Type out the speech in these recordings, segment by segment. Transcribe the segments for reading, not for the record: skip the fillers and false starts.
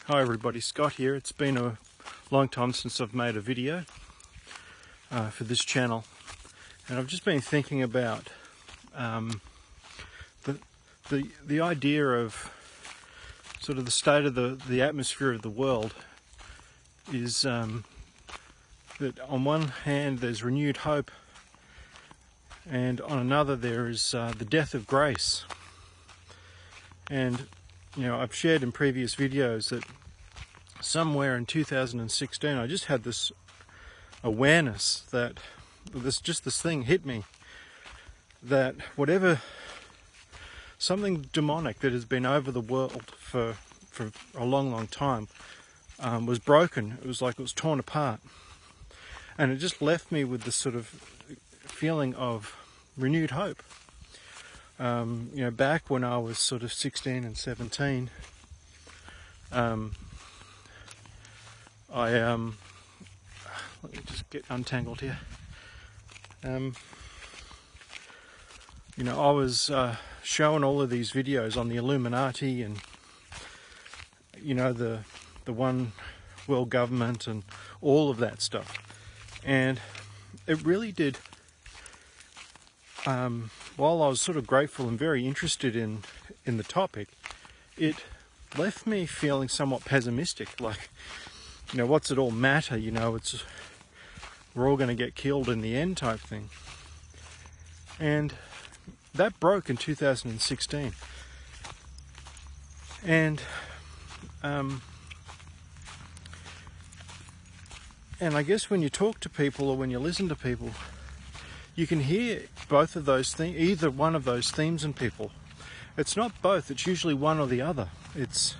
Hi everybody, Scott here. It's been a long time since I've made a video for this channel, and I've just been thinking about the idea of sort of the state of the atmosphere of the world is that on one hand there's renewed hope, and on another there is the death of grace. And I've shared in previous videos that somewhere in 2016 I just had this awareness that this thing hit me, that something demonic that has been over the world for a long time was broken. It was like it was torn apart, and it just left me with this sort of feeling of renewed hope. Back when I was sort of 16 and 17, let me just get untangled here. I was showing all of these videos on the Illuminati and the one world government and all of that stuff, and it really did. While I was sort of grateful and very interested in the topic, it left me feeling somewhat pessimistic. Like, what's it all matter? We're all going to get killed in the end type thing. And that broke in 2016. And I guess when you talk to people or when you listen to people, you can hear both of those things, either one of those themes in people. It's not both, it's usually one or the other. It's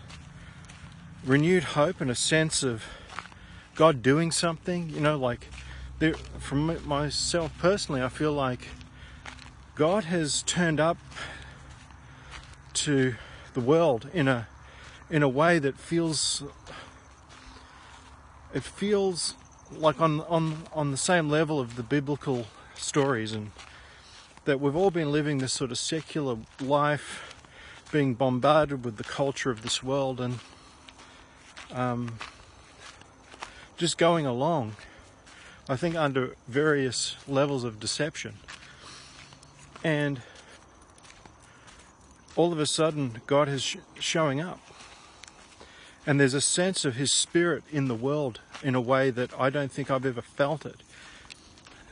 renewed hope and a sense of God doing something. From myself personally, I feel like God has turned up to the world in a way that feels like on the same level of the biblical stories, and that we've all been living this sort of secular life, being bombarded with the culture of this world, and just going along, I think, under various levels of deception. And all of a sudden God is showing up, and there's a sense of His Spirit in the world in a way that I don't think I've ever felt it.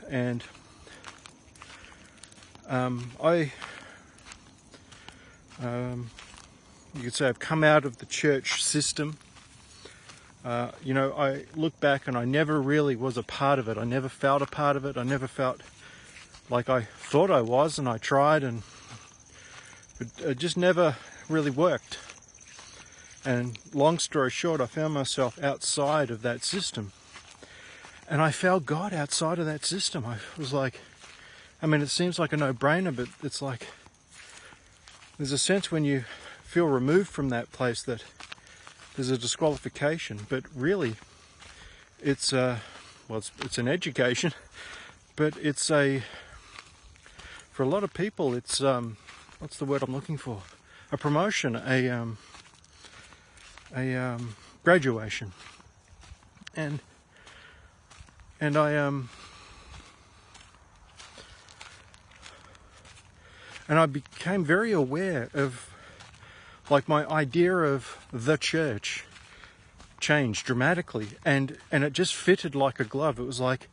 And you could say I've come out of the church system. I look back and I never really was a part of it. I never felt a part of it. I never felt like I thought I was, and I tried, but it just never really worked. And long story short, I found myself outside of that system. And I found God outside of that system. I was like, it seems like a no-brainer, but it's like there's a sense when you feel removed from that place that there's a disqualification. But really, it's an education, but for a lot of people, it's what's the word I'm looking for? A promotion, a graduation, and I became very aware of, like, my idea of the church changed dramatically, and it just fitted like a glove. It was like,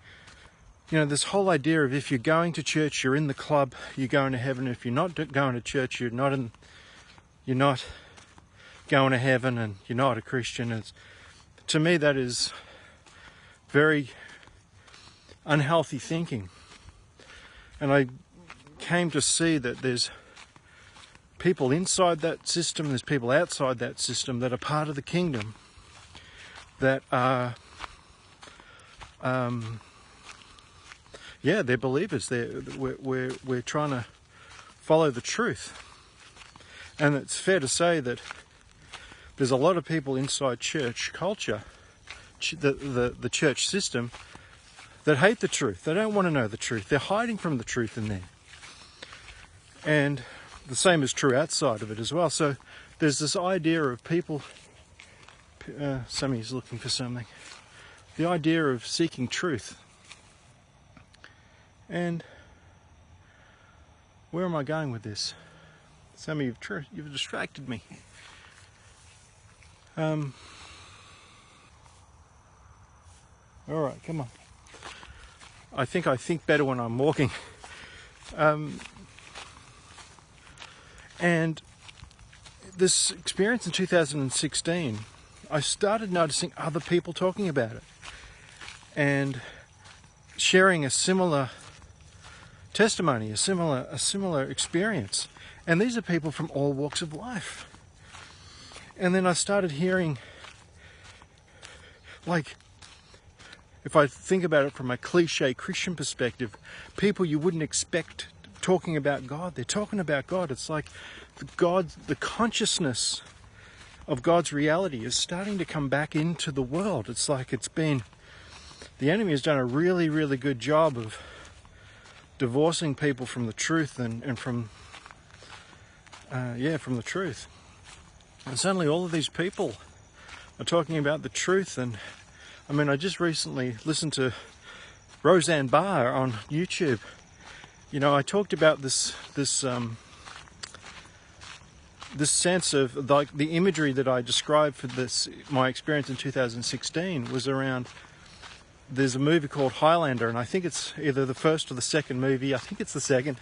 this whole idea of if you're going to church, you're in the club, you're going to heaven. If you're not going to church, you're not going to heaven, and you're not a Christian. To me, that is very unhealthy thinking. And I came to see that there's people inside that system, there's people outside that system that are part of the kingdom, that are they're believers. We're trying to follow the truth. And it's fair to say that there's a lot of people inside church culture, the church system, that hate the truth. They don't want to know the truth. They're hiding from the truth in there. And the same is true outside of it as well. So there's this idea of people Sammy's looking for something. The idea of seeking truth. And where am I going with this? Sammy, you've distracted me. All right, come on. I think better when I'm walking. And this experience in 2016, I started noticing other people talking about it and sharing a similar testimony, a similar experience. And these are people from all walks of life. And then I started hearing, like, if I think about it from a cliche Christian perspective, people you wouldn't expect talking about God. They're talking about God. It's like the consciousness of God's reality is starting to come back into the world. It's like the enemy has done a really, really good job of divorcing people from the truth and from the truth. And suddenly all of these people are talking about the truth. And I mean, I just recently listened to Roseanne Barr on YouTube. You know, I talked about this sense of like the imagery that I described for my experience in 2016 was around, there's a movie called Highlander, and I think it's either the first or the second movie. I think it's the second,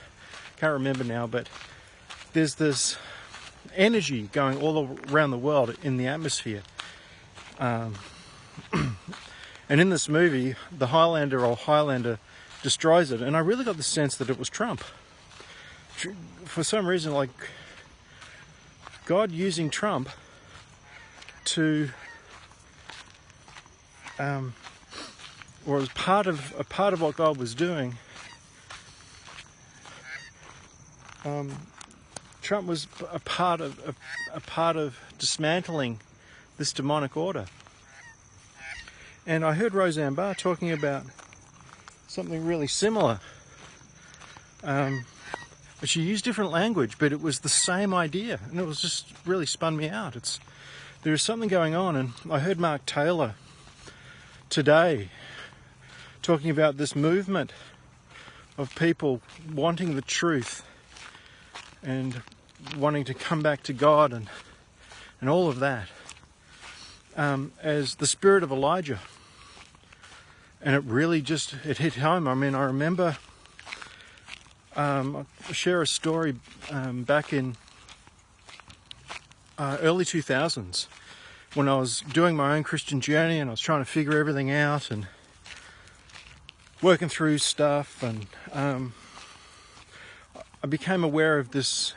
can't remember now, but there's this energy going all around the world in the atmosphere. And in this movie, the Highlander destroys it, and I really got the sense that it was Trump. For some reason, like God using Trump to, or as part of what God was doing. Trump was a part of dismantling this demonic order. And I heard Roseanne Barr talking about something really similar. She used different language, but it was the same idea, and it was just really spun me out. There's something going on, and I heard Mark Taylor today talking about this movement of people wanting the truth and wanting to come back to God and all of that, as the spirit of Elijah. And it really it hit home. I mean, I remember, I'll share a story back in early 2000s when I was doing my own Christian journey and I was trying to figure everything out and working through stuff, and I became aware of this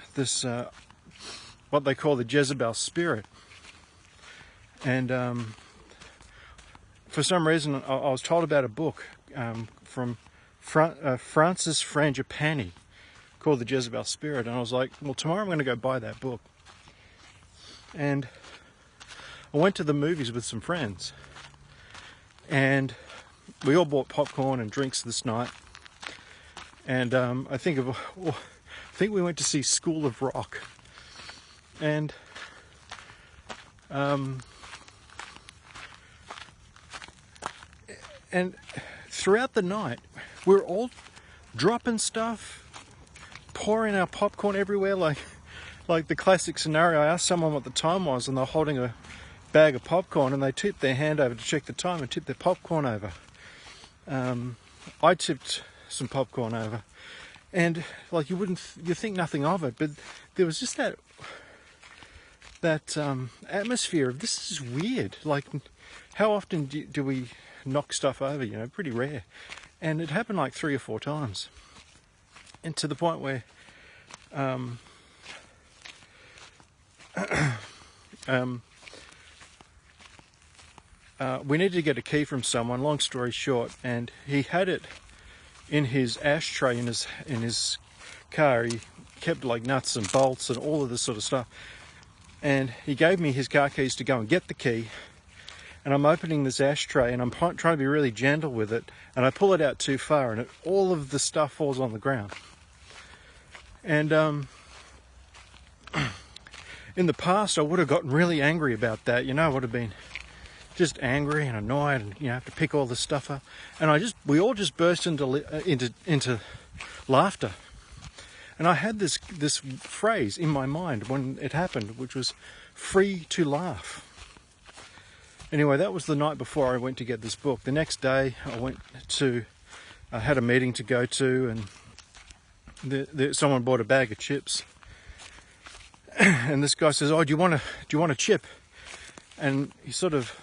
what they call the Jezebel Spirit. And for some reason, I was told about a book from Francis Frangipani called The Jezebel Spirit, and I was like, well, tomorrow I'm going to go buy that book. And I went to the movies with some friends, and we all bought popcorn and drinks this night. And I think we went to see School of Rock, and throughout the night, we're all dropping stuff, pouring our popcorn everywhere, like the classic scenario. I asked someone what the time was, and they're holding a bag of popcorn, and they tipped their hand over to check the time and tipped their popcorn over. I tipped some popcorn over, and like you think nothing of it, but there was just that atmosphere of, this is weird. Like, how often do we knock stuff over? You know, pretty rare. And it happened like 3 or 4 times, and to the point where we needed to get a key from someone, long story short, and he had it in his ashtray in his car. He kept like nuts and bolts and all of this sort of stuff, and he gave me his car keys to go and get the key. And I'm opening this ashtray, and I'm trying to be really gentle with it, and I pull it out too far, and all of the stuff falls on the ground. And in in the past I would have gotten really angry about that. I would have been just angry and annoyed, and have to pick all this stuff up. And we all just burst into laughter. And I had this phrase in my mind when it happened, which was free to laugh. Anyway, that was the night before I went to get this book. The next day I had a meeting to go to, and someone bought a bag of chips. And this guy says, "Oh, do you want a chip?" And he sort of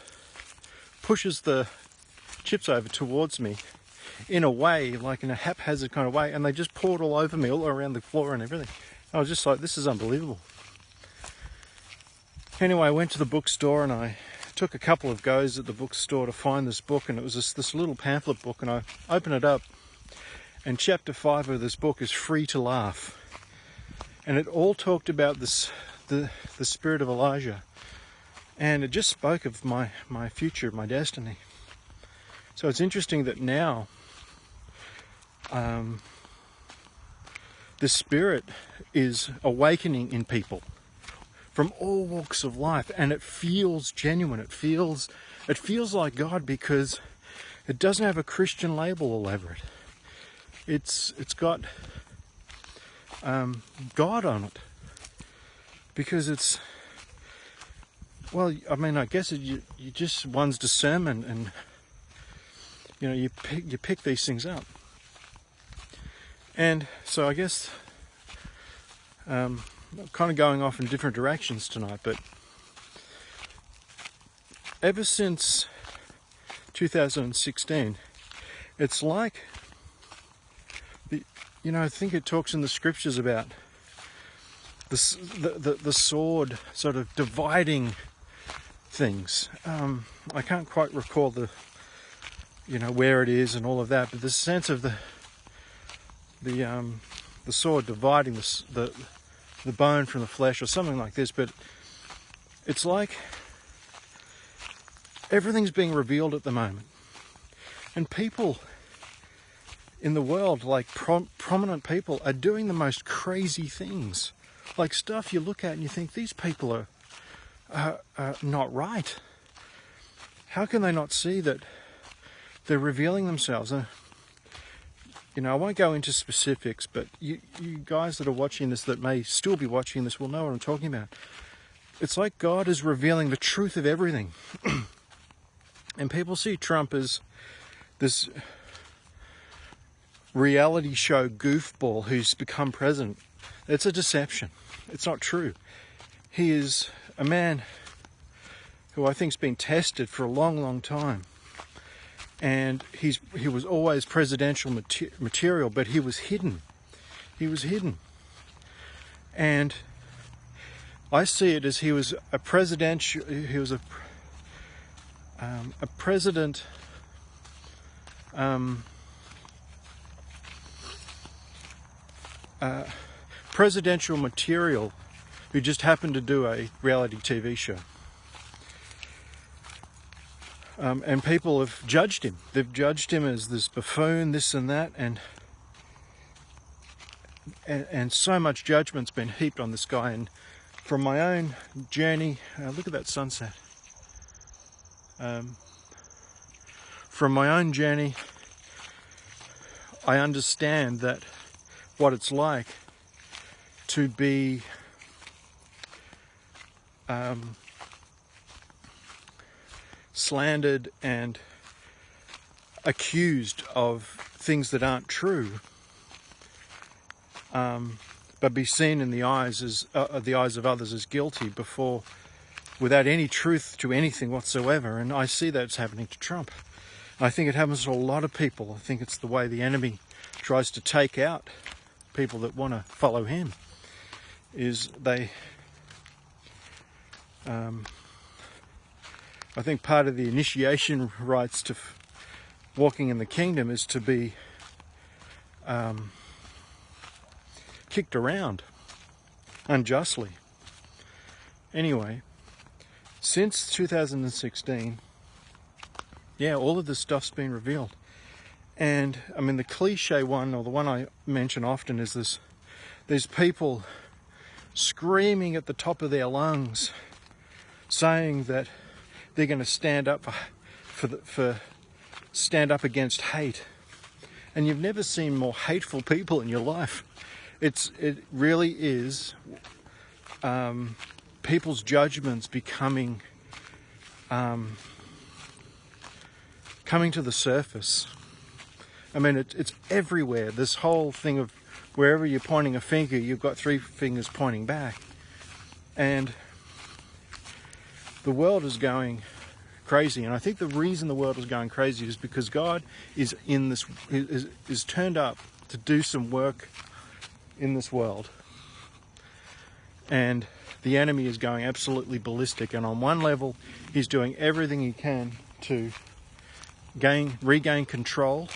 pushes the chips over towards me in a way, like in a haphazard kind of way, and they just poured all over me, all around the floor and everything. I was just like, this is unbelievable. Anyway, I went to the bookstore and I took a couple of goes at the bookstore to find this book, and it was this little pamphlet book, and I opened it up, and chapter 5 of this book is Free to Laugh. And it all talked about the spirit of Elijah. And it just spoke of my future, my destiny. So it's interesting that now the Spirit is awakening in people from all walks of life, and it feels genuine. It feels like God, because it doesn't have a Christian label all over it. It's got God on it, because it's, well, I mean, I guess you just, one's discernment, and you pick these things up. And so I guess I'm kind of going off in different directions tonight, but ever since 2016, it's like I think it talks in the scriptures about the sword sort of dividing things. I can't quite recall where it is and all of that, but the sense of the sword dividing the bone from the flesh, or something like this. But it's like everything's being revealed at the moment, and people in the world, like prominent people, are doing the most crazy things, like stuff you look at and you think, these people are not right. How can they not see that they're revealing themselves? I won't go into specifics, but you guys that are watching this, that may still be watching this, will know what I'm talking about. It's like God is revealing the truth of everything. And people see Trump as this reality show goofball who's become president. It's a deception. It's not true. He is a man who I think's been tested for a long, long time. And he was always presidential material, but he was hidden. He was hidden. And I see it as he was a presidential. He was a president. Presidential material who just happened to do a reality TV show. And people have judged him. They've judged him as this buffoon, this and that, and so much judgment's been heaped on this guy. And from my own journey, look at that sunset. From my own journey, I understand that what it's like to be slandered and accused of things that aren't true, but be seen in the eyes of others as guilty without any truth to anything whatsoever. And I see that's happening to Trump. I think it happens to a lot of people. I think it's the way the enemy tries to take out people that want to follow him. I think part of the initiation rites to walking in the kingdom is to be kicked around unjustly. Anyway, since 2016, all of this stuff's been revealed. And I mean, the cliche one, or the one I mention often, is these people screaming at the top of their lungs, saying that they're going to stand up stand up against hate. And you've never seen more hateful people in your life. It really is people's judgments coming to the surface. I mean, it's everywhere. This whole thing of wherever you're pointing a finger, you've got three fingers pointing back. And the world is going crazy. And I think the reason the world is going crazy is because God is in this, is turned up to do some work in this world. And the enemy is going absolutely ballistic. And on one level, he's doing everything he can to regain control.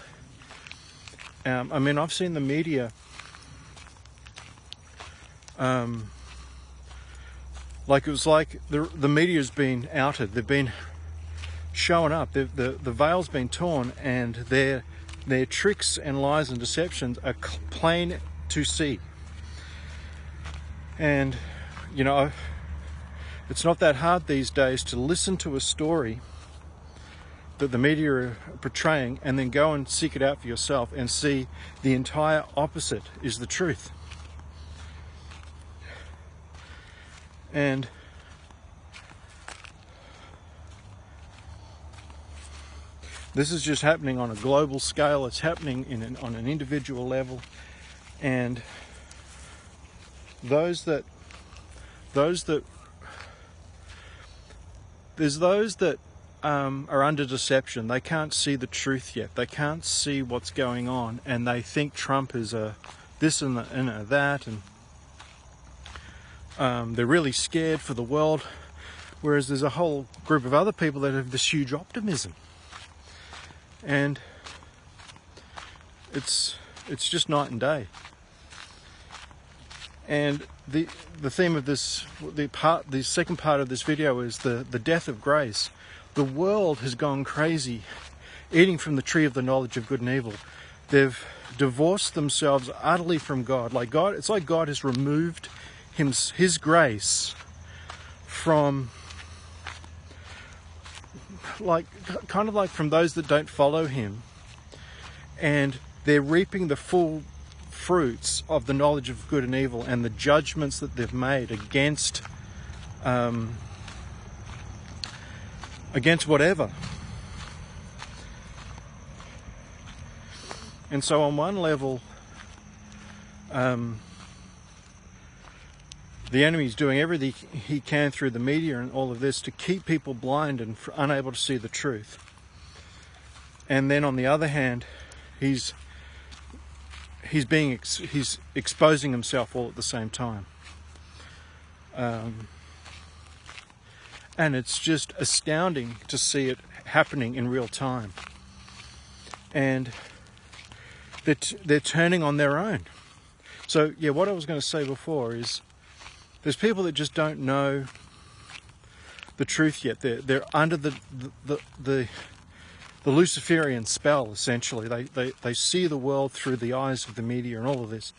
I mean, I've seen the media like it was like the media's been outed. They've been showing up. The veil's been torn, and their tricks and lies and deceptions are plain to see. And you know, it's not that hard these days to listen to a story that the media are portraying and then go and seek it out for yourself and see the entire opposite is the truth. And this is just happening on a global scale. It's happening on an individual level. And there's those that are under deception. They can't see the truth yet. They can't see what's going on, and they think Trump is a this and a that, and they're really scared for the world. Whereas there's a whole group of other people that have this huge optimism, and it's just night and day. And the theme of this, the second part of this video is the death of grace. The world has gone crazy, eating from the tree of the knowledge of good and evil. They've divorced themselves utterly from God. It's like God has removed His grace from, kind of like from those that don't follow Him, and they're reaping the full fruits of the knowledge of good and evil and the judgments that they've made against whatever. And so on one level, the enemy's doing everything he can through the media and all of this to keep people blind and unable to see the truth. And then on the other hand, he's exposing himself all at the same time. And it's just astounding to see it happening in real time. And they're turning on their own. So yeah, what I was going to say before is there's people that just don't know the truth yet. They're under the Luciferian spell, essentially. They see the world through the eyes of the media and all of this.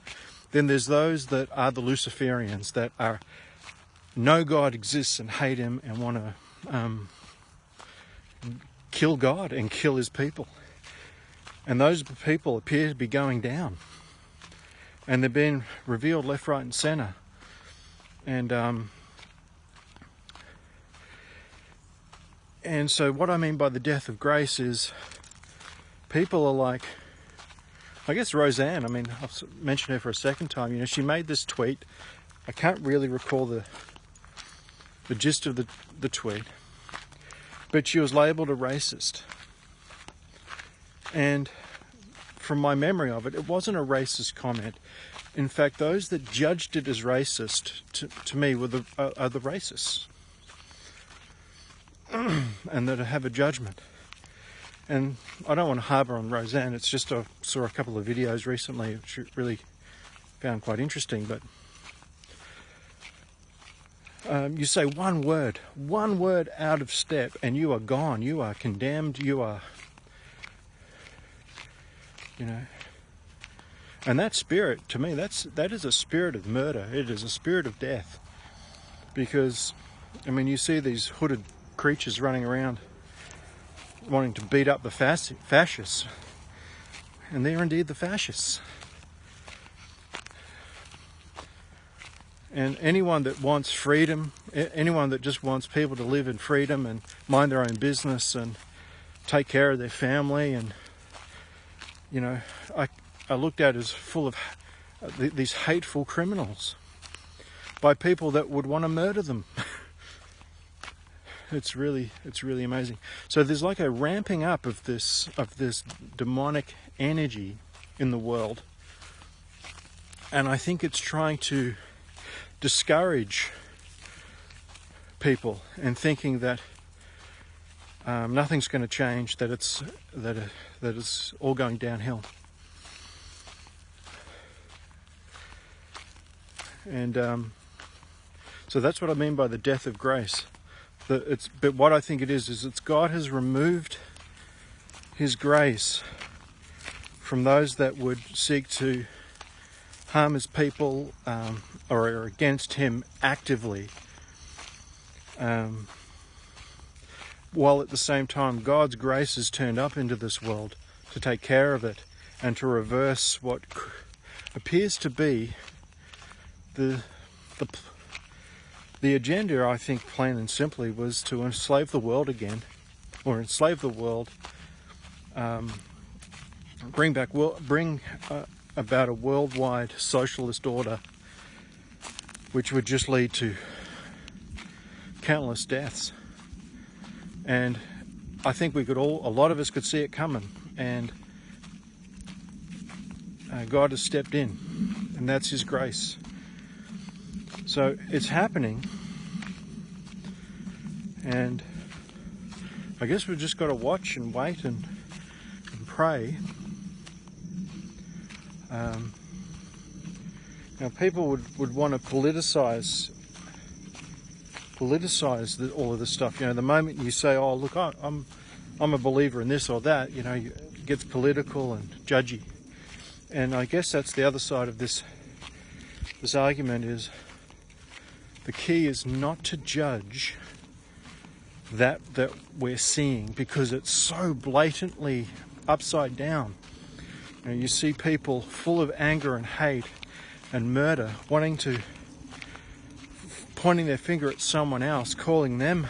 Then there's those that are the Luciferians, that know God exists and hate Him and want to kill God and kill His people. And those people appear to be going down. And they're being revealed left, right and centre. And so what I mean by the death of grace is people are like, I guess Roseanne, I mean, I've mentioned her for a second time. You know, she made this tweet. I can't really recall the gist of the tweet, but she was labelled a racist. And from my memory of it, it wasn't a racist comment. In fact, those that judged it as racist, to me, are the racists. And that have a judgment. And I don't want to harbour on Roseanne. It's just I saw a couple of videos recently which I really found quite interesting. But you say one word out of step and you are gone. You are condemned. You are, you know. And that spirit, to me, that is a spirit of murder. It is a spirit of death. Because, I mean, you see these hooded creatures running around wanting to beat up the fascists. And they're indeed the fascists. And anyone that wants freedom, anyone that just wants people to live in freedom and mind their own business and take care of their family, and, you know, I looked at as full of these hateful criminals by people that would want to murder them. It's really amazing. So there's like a ramping up of this demonic energy in the world, and I think it's trying to discourage people and thinking that nothing's going to change, that it's all going downhill. And so that's what I mean by the death of grace. But what I think it is it's God has removed His grace from those that would seek to harm His people or are against Him actively, while at the same time God's grace is turned up into this world to take care of it and to reverse what appears to be the agenda. I think plain and simply was to enslave the world again, or enslave the world, bring about a worldwide socialist order, which would just lead to countless deaths. And I think a lot of us could see it coming, and God has stepped in, and that's His grace. So it's happening, and I guess we've just got to watch and wait and pray. Now, people would want to politicize all of this stuff. You know, the moment you say, "Oh, look, I'm a believer in this or that," you know, it gets political and judgy. And I guess that's the other side of this argument is. The key is not to judge that we're seeing, because it's so blatantly upside down. You know, you see people full of anger and hate and murder, pointing their finger at someone else, calling them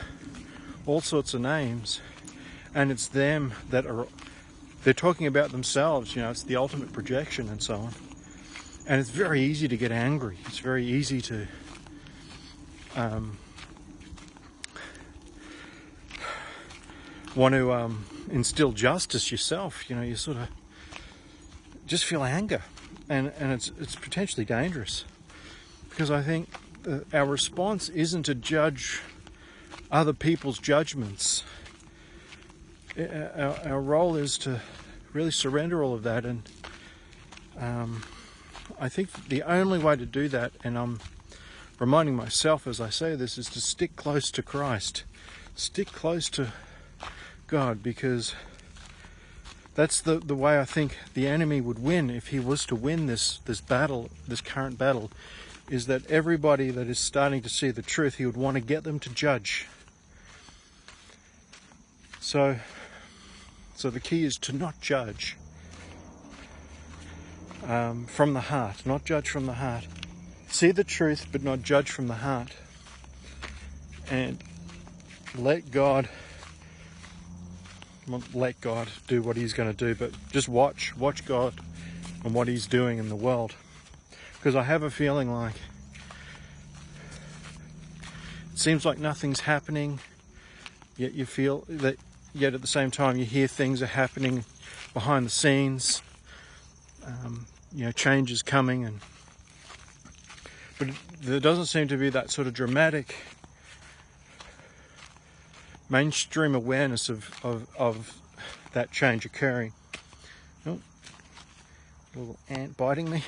all sorts of names, and it's them they're talking about themselves. You know, it's the ultimate projection and so on. And it's very easy to get angry. It's very easy to want to instill justice yourself. You know, you sort of just feel anger, and it's potentially dangerous, because I think our response isn't to judge other people's judgments. Our role is to really surrender all of that, and I think the only way to do that, and I'm reminding myself as I say this, is to stick close to Christ, stick close to God, because that's the way I think the enemy would win if he was to win this battle, this current battle, is that everybody that is starting to see the truth, he would want to get them to judge. So the key is to not judge from the heart, not judge from the heart. See the truth, but not judge from the heart. And let God do what He's going to do, but just watch God and what He's doing in the world. Because I have a feeling like it seems like nothing's happening, yet you feel that, yet at the same time you hear things are happening behind the scenes. You know, change is coming, but there doesn't seem to be that sort of dramatic mainstream awareness of that change occurring. Oh, a little ant biting me.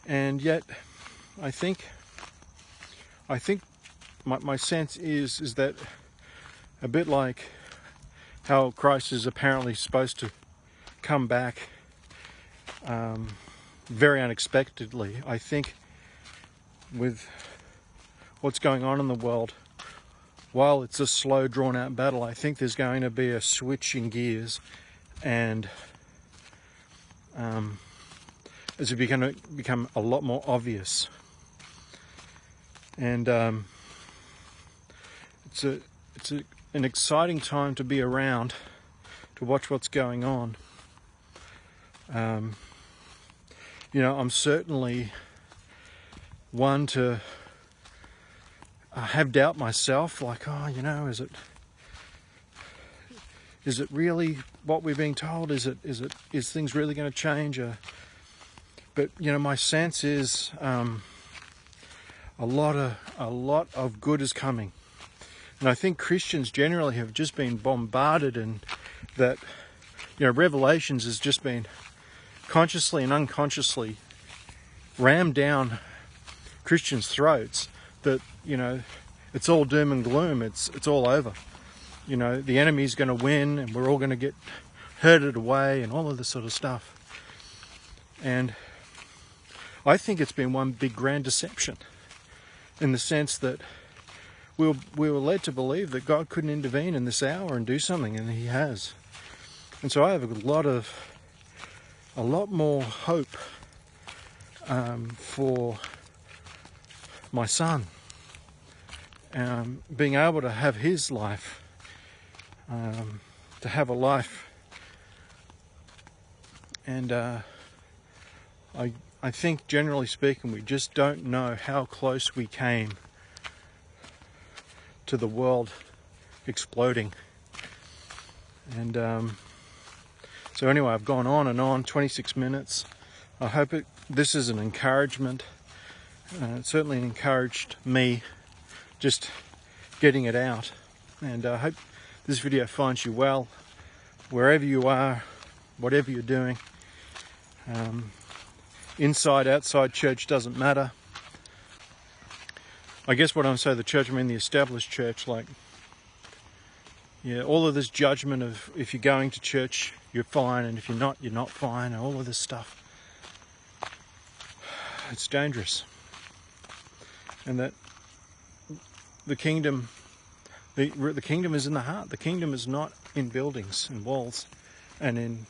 And yet I think my sense is that a bit like how Christ is apparently supposed to come back very unexpectedly. I think with what's going on in the world, while it's a slow, drawn-out battle, I think there's going to be a switch in gears, and it's going to become a lot more obvious. And it's an exciting time to be around, to watch what's going on. You know, I'm certainly one to have doubt myself, like, oh, you know, is it really what we're being told? Is things really going to change? But you know, my sense is a lot of good is coming, and I think Christians generally have just been bombarded, and that, you know, Revelations has just been consciously and unconsciously rammed down Christians' throats, that, you know, it's all doom and gloom, it's all over. You know, the enemy's going to win and we're all going to get herded away and all of this sort of stuff. And I think it's been one big grand deception, in the sense that we were led to believe that God couldn't intervene in this hour and do something, and He has. And so I have a lot more hope for my son, being able to have his life, to have a life. And I think, generally speaking, we just don't know how close we came to the world exploding. And so anyway, I've gone on and on, 26 minutes. I hope this is an encouragement. It certainly encouraged me, just getting it out. And I hope this video finds you well, wherever you are, whatever you're doing. Inside, outside church doesn't matter. I guess what I'm saying, the church, I mean the established church, like, yeah, all of this judgment of if you're going to church, you're fine, and if you're not fine, and all of this stuff. It's dangerous. And that the kingdom is in the heart. The kingdom is not in buildings and walls and in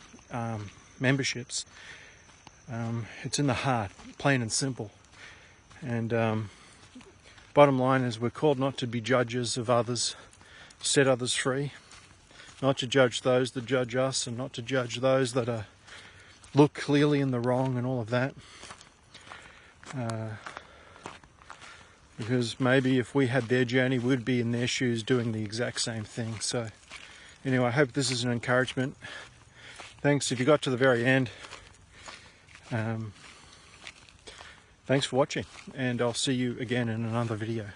memberships. It's in the heart, plain and simple. And bottom line is, we're called not to be judges of others, set others free, not to judge those that judge us, and not to judge those that look clearly in the wrong and all of that. Because maybe if we had their journey, we'd be in their shoes doing the exact same thing. So anyway, I hope this is an encouragement. Thanks if you got to the very end. Thanks for watching, and I'll see you again in another video.